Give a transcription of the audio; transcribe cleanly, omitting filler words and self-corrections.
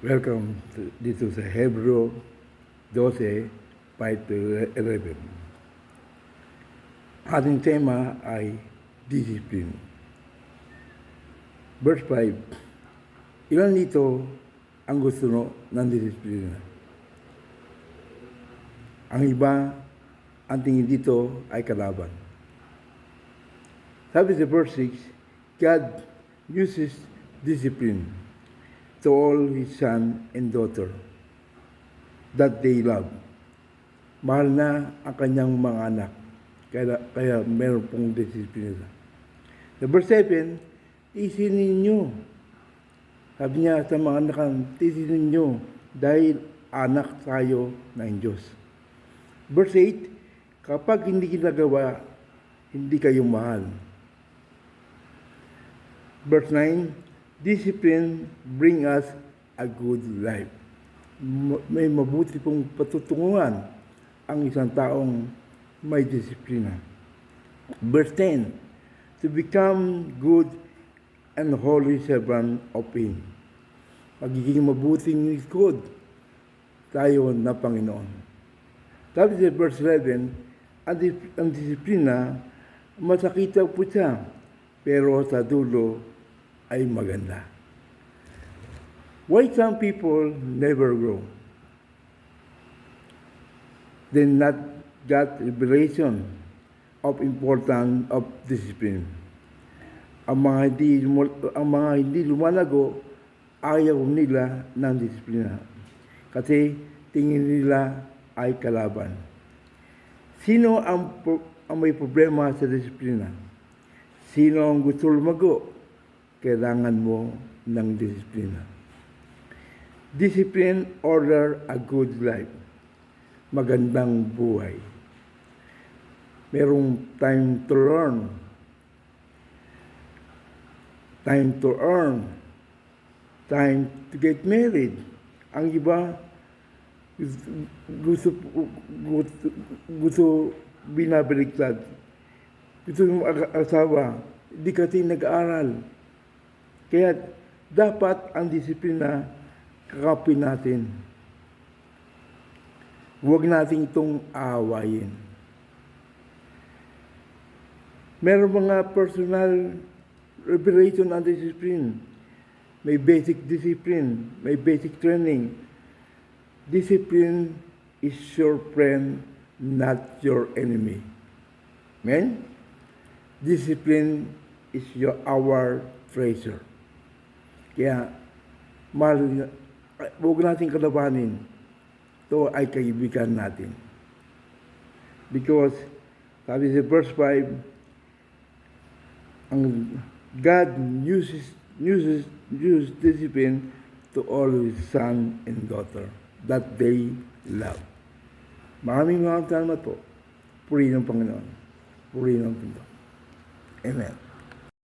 Welcome dito sa Hebrew 12, 5-11. Ating tema ay discipline. Verse 5, ilan dito ang gusto ng disiplina? Ang iba, ang tingin dito ay kalaban. Sabi sa verse 6, God uses discipline to all His son and daughter that they love. Mahal na ang kanyang mga anak, kaya meron pong disiplina. Sa verse 7, tiisin ninyo. Sabi niya sa mga anak, tiisin ninyo dahil anak tayo ng Diyos. Verse 8, kapag hindi ginagawa, hindi kayo mahal. Verse 9, discipline bring us a good life. May mabuti pong patutunguhan ang isang taong may disiplina. Verse 10, to become good and holy servant of Him. Magiging mabuting lingkod tayo na Panginoon. Sabi sa verse 11, ang disiplina, masakit po siya, pero sa dulo ay maganda. Why some people never grow? They not got revelation of importance of discipline. Ang mga hindi lumalago, ayaw nila ng disiplina. Kasi tingin nila ay kalaban. Sino ang may problema sa disiplina? Sino ang gusto lumago? Kailangan mo ng disiplina. Discipline order a good life. Magandang buhay. Merong time to learn. Time to earn. Time to get married. Ang iba, gusto binabaliktad. Gusto yung asawa, di kasi nag-aaral. Kaya dapat ang disiplina kakapin natin. Huwag natin itong aawayin. Meron mga personal revelation ang discipline. May basic discipline, may basic training. Discipline is your friend, not your enemy. Amen? Discipline is our treasure. Kaya, huwag natin kalabanin. Ito ay kaibigan natin. Because, sabi sa verse 5, ang God uses discipline to all His son and daughter that they love. Maraming salamat po. Purihin ng Panginoon. Purihin ng Panginoon. Amen.